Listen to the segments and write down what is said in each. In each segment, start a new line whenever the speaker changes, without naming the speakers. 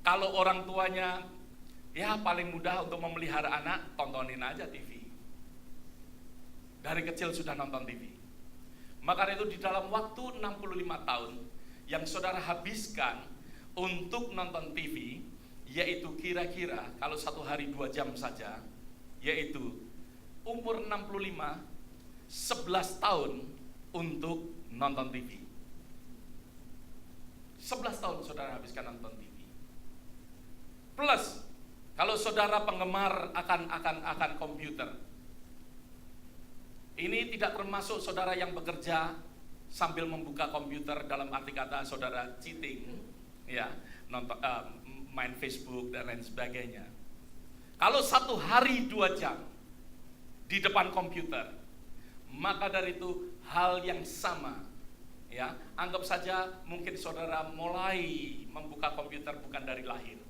Kalau orang tuanya ya paling mudah untuk memelihara anak, tontonin aja TV. Dari kecil sudah nonton TV. Maka itu di dalam waktu 65 tahun yang saudara habiskan untuk nonton TV, yaitu kira-kira kalau satu hari 2 jam saja, yaitu umur 65, 11 tahun untuk nonton TV. 11 tahun saudara habiskan nonton TV. Plus, kalau saudara penggemar akan komputer, ini tidak termasuk saudara yang bekerja sambil membuka komputer, dalam arti kata saudara cheating, ya, nonton, main Facebook dan lain sebagainya. Kalau satu hari 2 jam di depan komputer, maka dari itu hal yang sama, ya, anggap saja mungkin saudara mulai membuka komputer bukan dari lahir.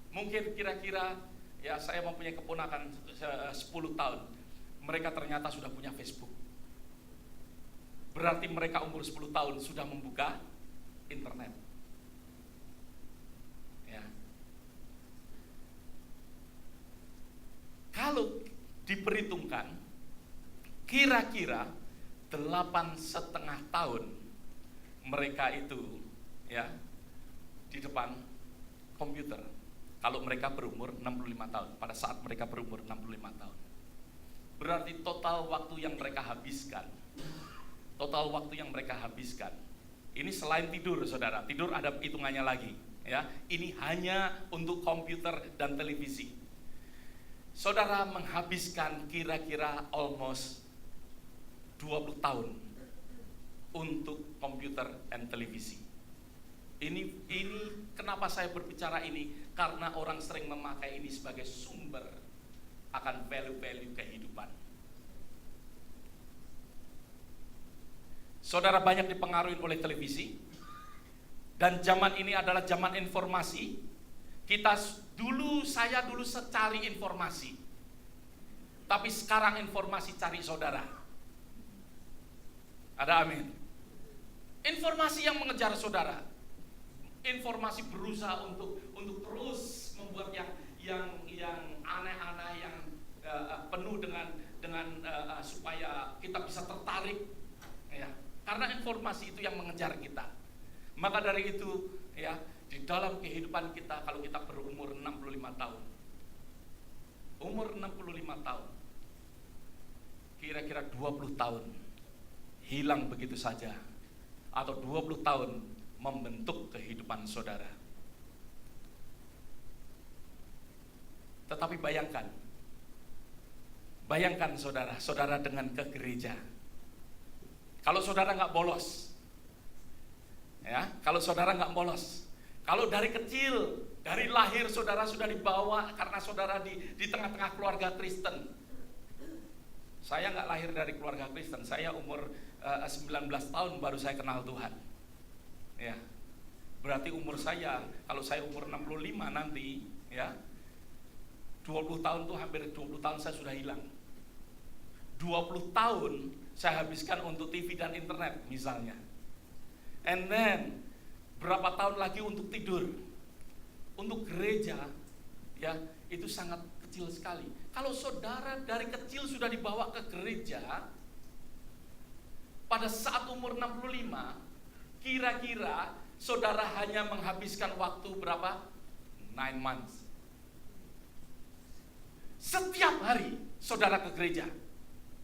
Mungkin kira-kira, ya, saya mempunyai keponakan 10 tahun, mereka ternyata sudah punya Facebook. Berarti mereka umur 10 tahun sudah membuka internet. Ya. Kalau diperhitungkan, kira-kira 8,5 tahun mereka itu, ya, di depan komputer. Kalau mereka berumur 65 tahun, pada saat mereka berumur 65 tahun. Berarti total waktu yang mereka habiskan, ini selain tidur, saudara, tidur ada hitungannya lagi, ya. Ini hanya untuk komputer dan televisi. Saudara menghabiskan kira-kira almost 20 tahun untuk komputer dan televisi. Ini kenapa saya berbicara ini? Karena orang sering memakai ini sebagai sumber akan value-value kehidupan. Saudara banyak dipengaruhi oleh televisi, dan zaman ini adalah zaman informasi. Saya dulu cari informasi, tapi sekarang informasi cari saudara. Ada amin. Informasi yang mengejar saudara, informasi berusaha untuk terus membuat yang aneh-aneh, yang penuh dengan supaya kita bisa tertarik, ya, karena informasi itu yang mengejar kita. Maka dari itu, ya, di dalam kehidupan kita, kalau kita berumur 65 tahun, kira-kira 20 tahun hilang begitu saja, atau 20 tahun membentuk kehidupan saudara. Tetapi bayangkan saudara dengan ke gereja. Kalau saudara nggak bolos, ya, kalau dari kecil, dari lahir saudara sudah dibawa karena saudara di tengah-tengah keluarga Kristen. Saya nggak lahir dari keluarga Kristen, saya umur 19 tahun baru saya kenal Tuhan. Ya, berarti umur saya, kalau saya umur 65 nanti, ya, 20 tahun tuh hampir 20 tahun saya sudah hilang. 20 tahun saya habiskan untuk TV dan internet misalnya. And then berapa tahun lagi untuk tidur. Untuk gereja, ya, itu sangat kecil sekali. Kalau saudara dari kecil sudah dibawa ke gereja, pada saat umur 65, kira-kira saudara hanya menghabiskan waktu berapa? 9 months. Setiap hari saudara ke gereja.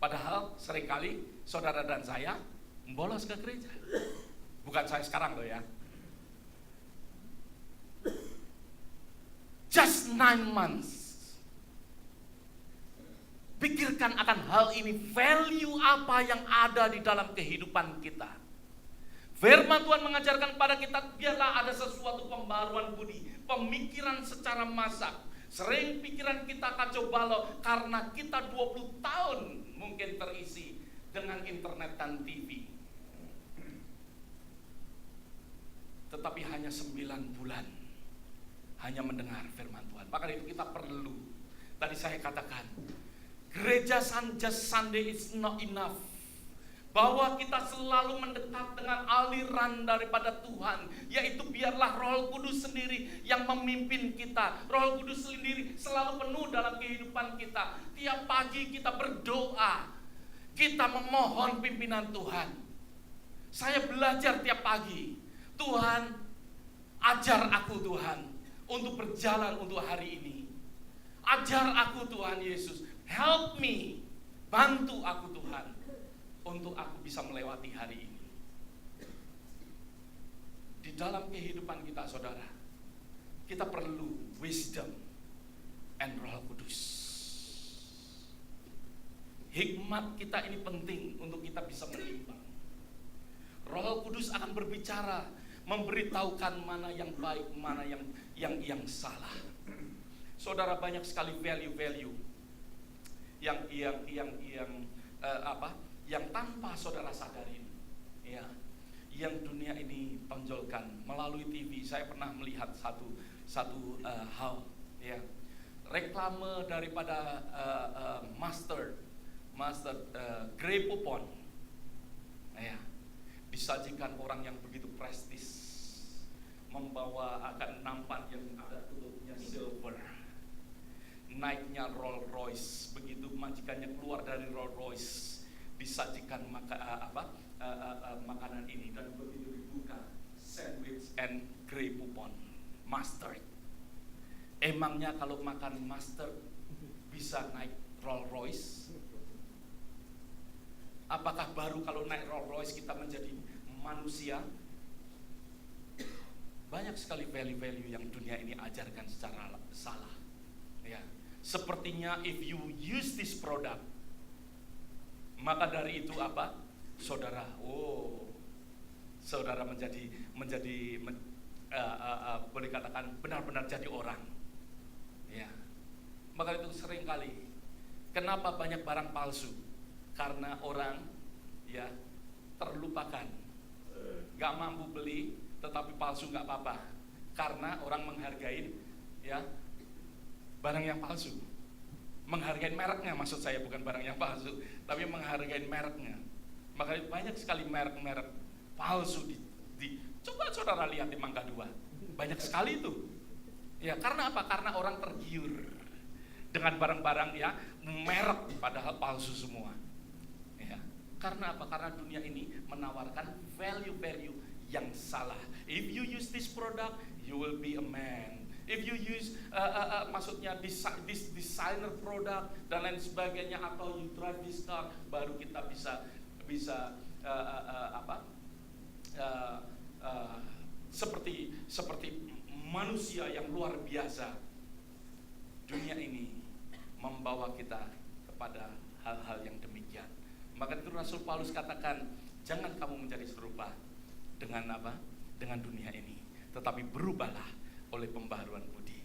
Padahal seringkali saudara dan saya bolos ke gereja. Bukan saya sekarang loh, ya. Just 9 months. Pikirkan akan hal ini, value apa yang ada di dalam kehidupan kita. Firman Tuhan mengajarkan pada kita, biarlah ada sesuatu pembaruan budi, pemikiran secara masak. Sering pikiran kita kacau balau karena kita 20 tahun mungkin terisi dengan internet dan TV. Tetapi hanya 9 bulan hanya mendengar firman Tuhan. Maka itu kita perlu, tadi saya katakan, gereja just Sunday is not enough. bahwa kita selalu mendekat dengan aliran daripada Tuhan, yaitu biarlah Roh Kudus sendiri yang memimpin kita. Roh Kudus sendiri selalu penuh dalam kehidupan kita. Tiap pagi kita berdoa, kita memohon pimpinan Tuhan. Saya belajar tiap pagi, Tuhan ajar aku Tuhan untuk berjalan untuk hari ini. Ajar aku Tuhan Yesus, help me, bantu aku Tuhan untuk aku bisa melewati hari ini. Di dalam kehidupan kita, saudara, kita perlu wisdom and Roh Kudus. Hikmat kita ini penting untuk kita bisa menimbang. Roh Kudus akan berbicara, memberitahukan mana yang baik, mana yang salah. Saudara, banyak sekali value-value yang tanpa saudara sadarin, ya, yang dunia ini tonjolkan melalui TV. Saya pernah melihat satu hal, ya, reklame daripada Master Grey Poupon, ya, disajikan orang yang begitu prestis, membawa akan nampan yang ada tutupnya silver, naiknya Rolls Royce, begitu majikannya keluar dari Rolls Royce, disajikan makanan ini, dan begitu dibuka, sandwich and Grey Poupon mustard. Emangnya kalau makan mustard bisa naik Rolls Royce? Apakah baru kalau naik Rolls Royce kita menjadi manusia? Banyak sekali value-value yang dunia ini ajarkan secara salah, ya. Sepertinya if you use this product, maka dari itu apa? Saudara boleh katakan benar-benar jadi orang, ya. Maka itu sering kali kenapa banyak barang palsu? Karena orang, ya, terlupakan, gak mampu beli, tetapi palsu gak apa-apa, karena orang menghargai, ya, barang yang palsu. Menghargai mereknya, maksud saya, bukan barang yang palsu, tapi menghargai mereknya. Maka banyak sekali merek-merek palsu coba saudara lihat di Mangga 2, banyak sekali itu, ya. Karena apa? Karena orang tergiur dengan barang-barang, ya, merek padahal palsu semua, ya. Karena apa? Karena dunia ini menawarkan value-value yang salah. If you use this product, you will be a man. If you use maksudnya this designer product dan lain sebagainya, atau you drive this car, baru kita bisa seperti manusia yang luar biasa. Dunia ini membawa kita kepada hal-hal yang demikian. Maka itu Rasul Paulus katakan, jangan kamu menjadi serupa dengan apa? Dengan dunia ini, tetapi berubahlah oleh pembaharuan budi.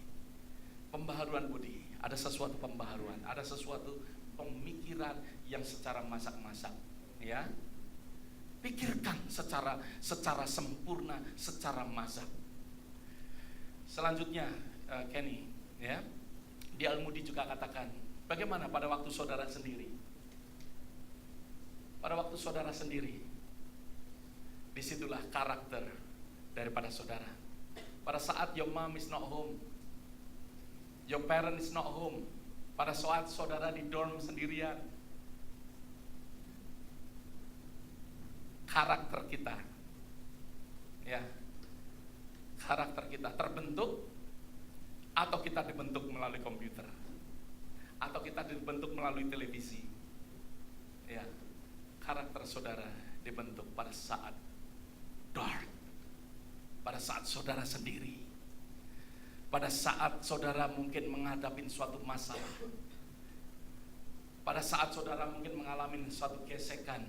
Pembaharuan budi, ada sesuatu pembaharuan, ada sesuatu pemikiran yang secara masak-masak, ya. Pikirkan secara sempurna, secara masak. Selanjutnya, Kenny, ya, di Al-Mudi juga katakan, bagaimana pada waktu saudara sendiri? Pada waktu saudara sendiri, disitulah karakter daripada saudara. Pada saat your mom is not home, your parent is not home, pada saat saudara di dorm sendirian, karakter kita, ya, karakter kita terbentuk, atau kita dibentuk melalui komputer, atau kita dibentuk melalui televisi, ya. Karakter saudara dibentuk pada saat dark, pada saat saudara sendiri, pada saat saudara mungkin menghadapi suatu masalah, pada saat saudara mungkin mengalami suatu gesekan.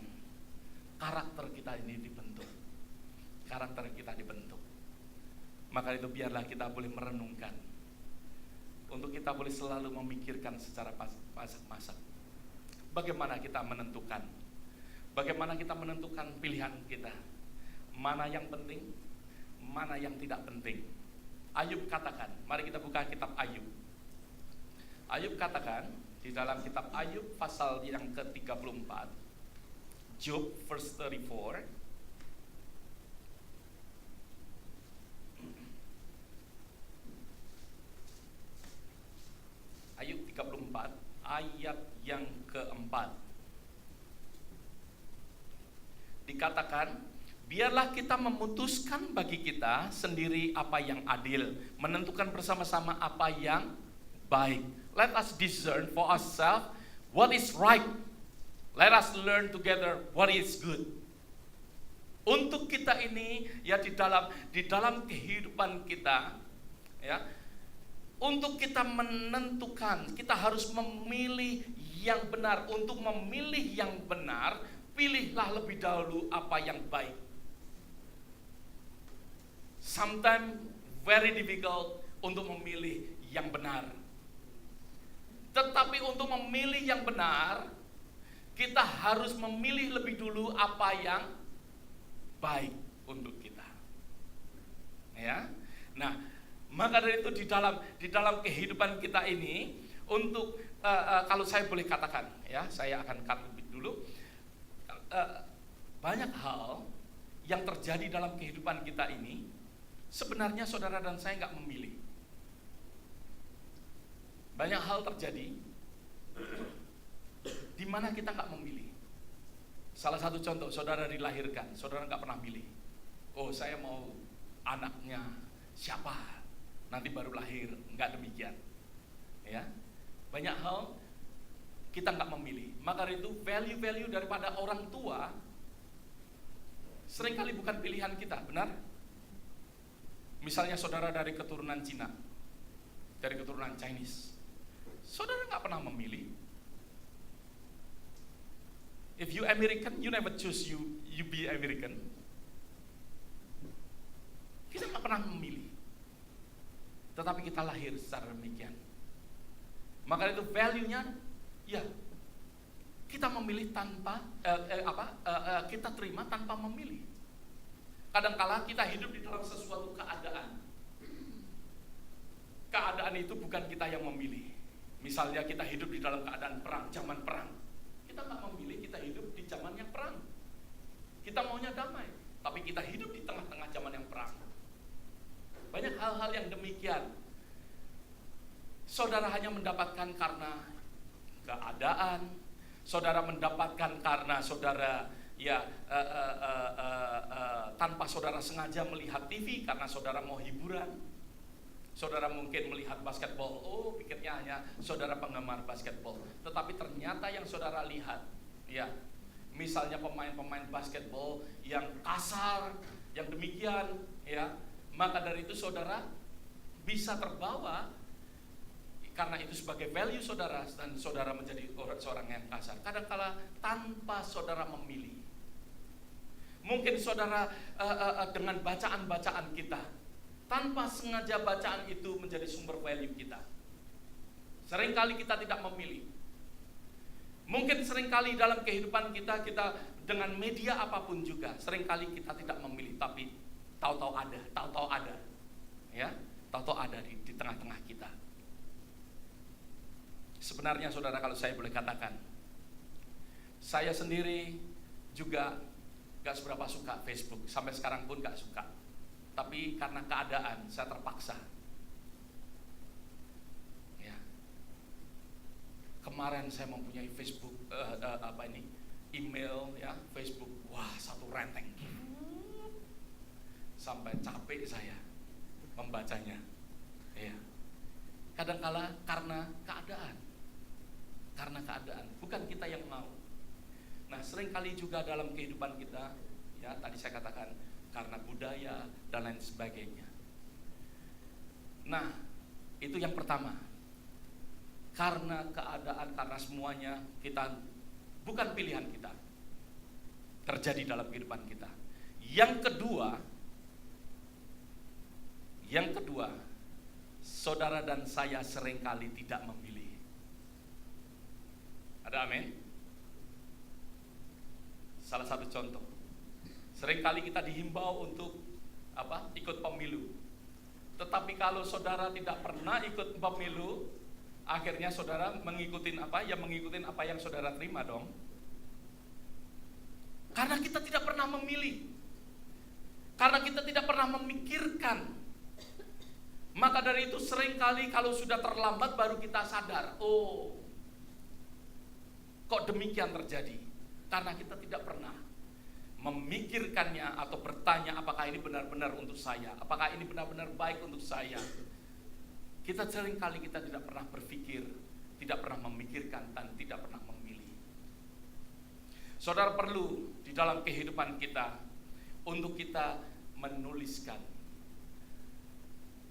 Karakter kita ini dibentuk, karakter kita dibentuk. Maka itu biarlah kita boleh merenungkan, untuk kita boleh selalu memikirkan secara masak-masak, bagaimana kita menentukan pilihan kita, mana yang penting, mana yang tidak penting. Ayub katakan, mari kita buka kitab Ayub. Ayub katakan di dalam kitab Ayub pasal yang ke-34 Job verse 34. Ayub 34 ayat yang keempat. Dikatakan, biarlah kita memutuskan bagi kita sendiri apa yang adil, menentukan bersama-sama apa yang baik. Let us discern for ourselves what is right. Let us learn together what is good. Untuk kita ini ya di dalam kehidupan kita ya, untuk kita menentukan, kita harus memilih yang benar. Untuk memilih yang benar, pilihlah lebih dahulu apa yang baik. Sometimes very difficult untuk memilih yang benar. Tetapi untuk memilih yang benar, kita harus memilih lebih dulu apa yang baik untuk kita. Ya. Nah, maka dari itu di dalam kehidupan kita ini, untuk kalau saya boleh katakan, ya, saya akan cut dulu. Banyak hal yang terjadi dalam kehidupan kita ini, sebenarnya saudara dan saya nggak memilih. Banyak hal terjadi di mana kita nggak memilih. Salah satu contoh, saudara dilahirkan, saudara nggak pernah pilih. Oh, saya mau anaknya siapa? Nanti baru lahir, nggak demikian. Ya, banyak hal kita nggak memilih. Maka itu value-value daripada orang tua seringkali bukan pilihan kita, benar? Misalnya saudara dari keturunan Cina, dari keturunan Chinese, saudara nggak pernah memilih. If you American, you never choose you be American. Kita nggak pernah memilih. Tetapi kita lahir secara demikian. Maka itu value-nya, ya, kita memilih tanpa kita terima tanpa memilih. Kadangkala kita hidup di dalam sesuatu keadaan. Keadaan itu bukan kita yang memilih. Misalnya kita hidup di dalam keadaan perang, zaman perang. Kita nggak memilih kita hidup di zaman yang perang. Kita maunya damai, tapi kita hidup di tengah-tengah zaman yang perang. Banyak hal-hal yang demikian. Saudara hanya mendapatkan karena keadaan. Saudara mendapatkan karena saudara tanpa saudara sengaja melihat TV karena saudara mau hiburan. Saudara mungkin melihat basketball, oh pikirnya hanya saudara penggemar basketball. Tetapi ternyata yang saudara lihat, ya, misalnya pemain-pemain basketball yang kasar, yang demikian, ya, maka dari itu saudara bisa terbawa karena itu sebagai value saudara, dan saudara menjadi seorang yang kasar. Kadang-kala tanpa saudara memilih. Mungkin saudara dengan bacaan-bacaan kita, tanpa sengaja bacaan itu menjadi sumber value kita. Seringkali kita tidak memilih. Mungkin seringkali dalam kehidupan kita dengan media apapun juga, seringkali kita tidak memilih, tapi tahu-tahu ada, ya, tahu-tahu ada di tengah-tengah kita. Sebenarnya saudara, kalau saya boleh katakan, saya sendiri juga gak seberapa suka Facebook, sampai sekarang pun gak suka. Tapi karena keadaan saya terpaksa. Ya. Kemarin saya mempunyai Facebook, email, ya, Facebook, wah, satu renteng. Sampai capek saya membacanya. Ya. Kadangkala karena keadaan, bukan kita yang mau. Nah, seringkali juga dalam kehidupan kita, ya, tadi saya katakan karena budaya dan lain sebagainya. Nah, itu yang pertama. Karena keadaan, karena semuanya kita bukan pilihan kita terjadi dalam kehidupan kita. Yang kedua, saudara dan saya seringkali tidak memilih. Ada amin? Salah satu contoh, seringkali kita dihimbau untuk ikut pemilu. Tetapi kalau saudara tidak pernah ikut pemilu, akhirnya saudara mengikutin apa yang saudara terima dong. Karena kita tidak pernah memilih. Karena kita tidak pernah memikirkan. Maka dari itu seringkali kalau sudah terlambat baru kita sadar, oh, kok demikian terjadi? Karena kita tidak pernah memikirkannya atau bertanya apakah ini benar-benar untuk saya, apakah ini benar-benar baik untuk saya. Kita seringkali kita tidak pernah berpikir, tidak pernah memikirkan, dan tidak pernah memilih. Saudara perlu di dalam kehidupan kita untuk kita menuliskan.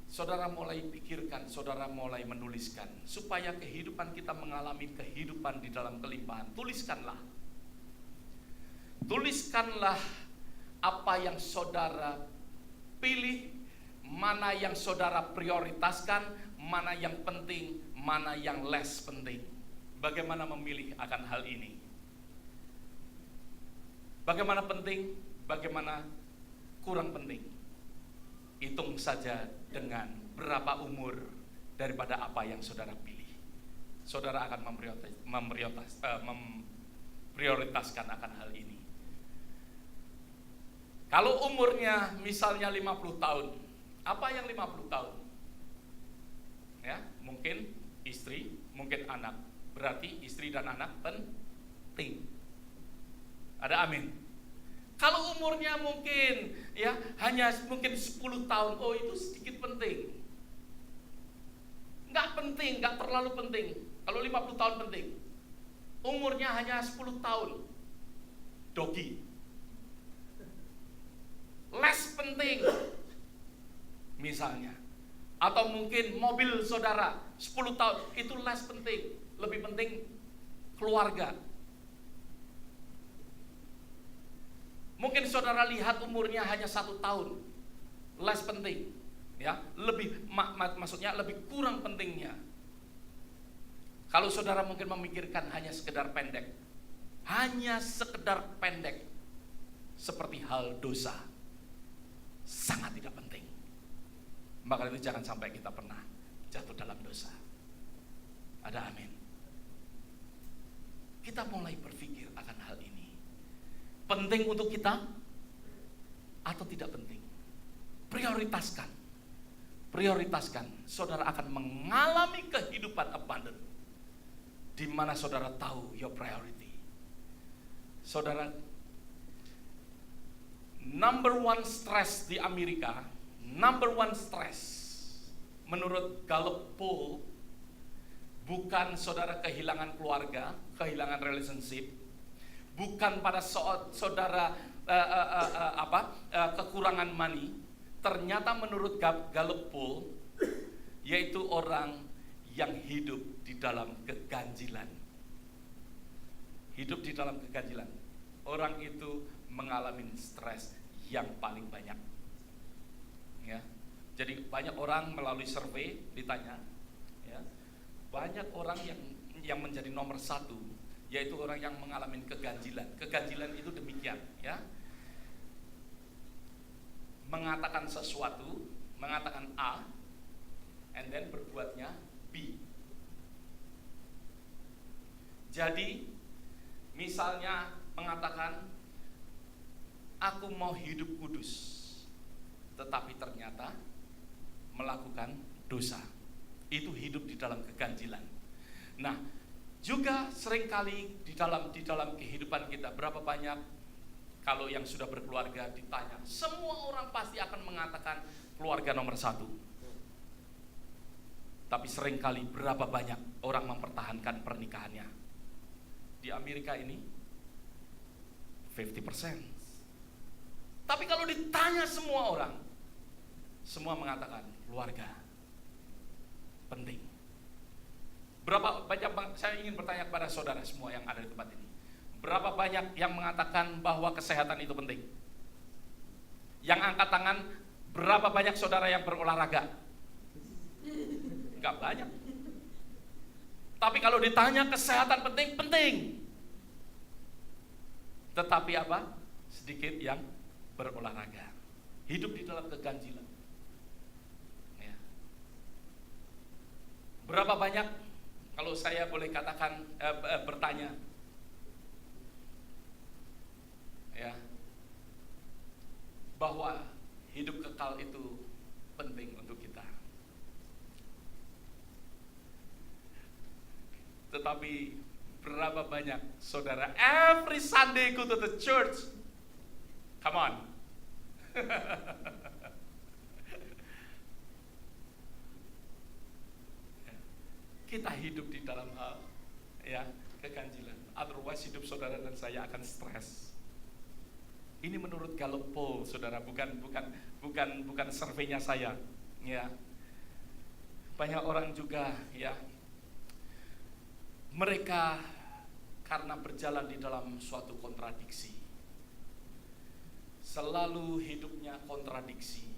Saudara mulai pikirkan, saudara mulai menuliskan, supaya kehidupan kita mengalami kehidupan di dalam kelimpahan. Tuliskanlah. Tuliskanlah apa yang saudara pilih, mana yang saudara prioritaskan, mana yang penting, mana yang less penting. Bagaimana memilih akan hal ini? Bagaimana penting, bagaimana kurang penting? Hitung saja dengan berapa umur daripada apa yang saudara pilih. Saudara akan memprioritaskan akan hal ini. Kalau umurnya misalnya 50 tahun, apa yang 50 tahun? Ya, mungkin istri, mungkin anak. Berarti istri dan anak penting. Ada amin. Kalau umurnya mungkin ya hanya mungkin 10 tahun, oh itu sedikit penting. Enggak penting, enggak terlalu penting. Kalau 50 tahun penting. Umurnya hanya 10 tahun. Dogi. Less penting. Misalnya. Atau mungkin mobil saudara 10 tahun, itu less penting. Lebih penting keluarga. Mungkin saudara lihat umurnya hanya 1 tahun, less penting, ya, lebih maksudnya lebih kurang pentingnya. Kalau saudara mungkin memikirkan hanya sekedar pendek, seperti hal dosa, sangat tidak penting. Maka itu jangan sampai kita pernah jatuh dalam dosa. Ada amin. Kita mulai berpikir akan hal ini. Penting untuk kita atau tidak penting? Prioritaskan. Saudara akan mengalami kehidupan abundant di mana saudara tahu your priority. Saudara, number one stress di Amerika, menurut Gallup poll, bukan saudara kehilangan keluarga, kehilangan relationship, bukan pada saudara kekurangan money. Ternyata menurut Gallup poll, yaitu orang yang hidup di dalam keganjilan. Hidup di dalam keganjilan. Orang itu mengalami stres yang paling banyak. Ya. Jadi banyak orang melalui survei ditanya, ya, banyak orang yang menjadi nomor 1, yaitu orang yang mengalami keganjilan. Keganjilan itu demikian, ya. Mengatakan sesuatu, mengatakan A, and then berbuatnya B. Jadi, misalnya mengatakan, aku mau hidup kudus, tetapi ternyata melakukan dosa. Itu hidup di dalam keganjilan. Nah, juga seringkali di dalam kehidupan kita, berapa banyak kalau yang sudah berkeluarga ditanya, semua orang pasti akan mengatakan keluarga nomor 1. Tapi seringkali berapa banyak orang mempertahankan pernikahannya? Di Amerika ini 50%. Tapi kalau ditanya semua orang, semua mengatakan keluarga penting. Berapa banyak, saya ingin bertanya kepada saudara semua yang ada di tempat ini, berapa banyak yang mengatakan bahwa kesehatan itu penting? Yang angkat tangan, berapa banyak saudara yang berolahraga? Enggak banyak. Tapi kalau ditanya kesehatan penting, penting. Tetapi apa? Sedikit yang berolahraga. Hidup di dalam keganjilan. Ya. Berapa banyak, kalau saya boleh katakan bertanya, ya, bahwa hidup kekal itu penting untuk kita. Tetapi berapa banyak saudara every Sunday go to the church? Come on. Kita hidup di dalam hal keganjilan. Otherwise hidup saudara dan saya akan stres. Ini menurut Gallup poll, saudara, bukan surveinya saya. Ya, banyak orang juga mereka karena berjalan di dalam suatu kontradiksi, selalu hidupnya kontradiksi.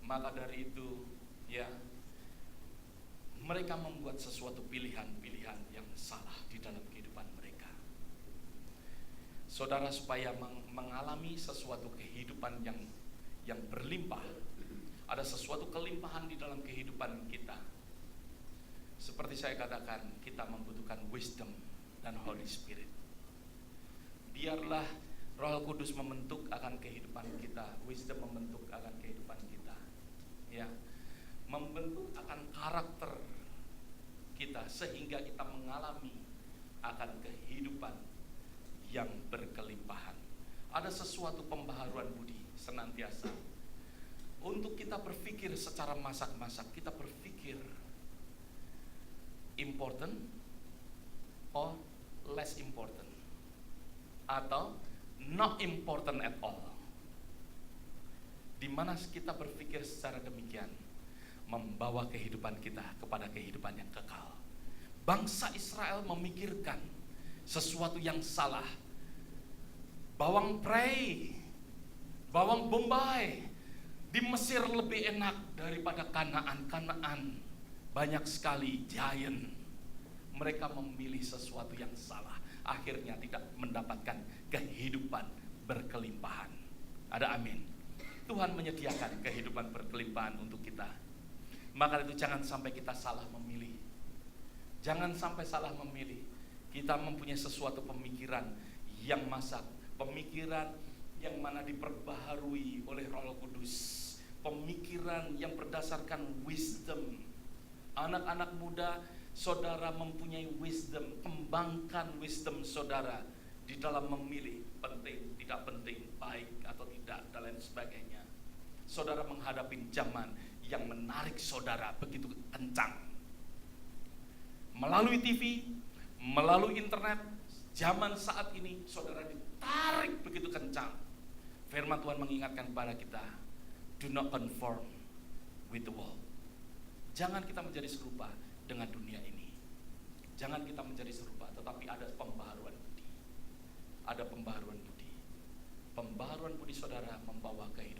Maka dari itu mereka membuat sesuatu pilihan-pilihan yang salah di dalam kehidupan mereka. Saudara, supaya mengalami sesuatu kehidupan yang berlimpah, ada sesuatu kelimpahan di dalam kehidupan kita. Seperti saya katakan, kita membutuhkan wisdom dan Holy Spirit. Biarlah Roh Kudus membentuk akan kehidupan kita, wisdom membentuk akan kehidupan kita, membentuk akan karakter kita sehingga kita mengalami akan kehidupan yang berkelimpahan. Ada sesuatu pembaharuan budi senantiasa untuk kita berpikir secara masak-masak. Kita berpikir important or less important, atau not important at all. Di mana kita berpikir secara demikian, membawa kehidupan kita kepada kehidupan yang kekal. Bangsa Israel memikirkan sesuatu yang salah. Bawang prei, bawang bombay di Mesir lebih enak daripada Kanaan. Kanaan banyak sekali giant. Mereka memilih sesuatu yang salah, akhirnya tidak mendapatkan kehidupan berkelimpahan. Ada amin. Tuhan menyediakan kehidupan berkelimpahan untuk kita. Maka itu jangan sampai kita salah memilih. Jangan sampai salah memilih. Kita mempunyai sesuatu pemikiran yang masak, pemikiran yang mana diperbaharui oleh Roh Kudus, pemikiran yang berdasarkan wisdom. Anak-anak muda, saudara mempunyai wisdom, kembangkan wisdom saudara di dalam memilih penting, tidak penting, baik atau tidak, dan lain sebagainya. Saudara menghadapi zaman yang menarik saudara begitu kencang. Melalui TV, melalui internet, zaman saat ini saudara ditarik begitu kencang. Firman Tuhan mengingatkan kepada kita, do not conform with the world. Jangan kita menjadi serupa dengan dunia ini. Jangan kita menjadi serupa, tetapi ada pembaharuan budi. Ada pembaharuan budi. Pembaharuan budi saudara membawa kehidupan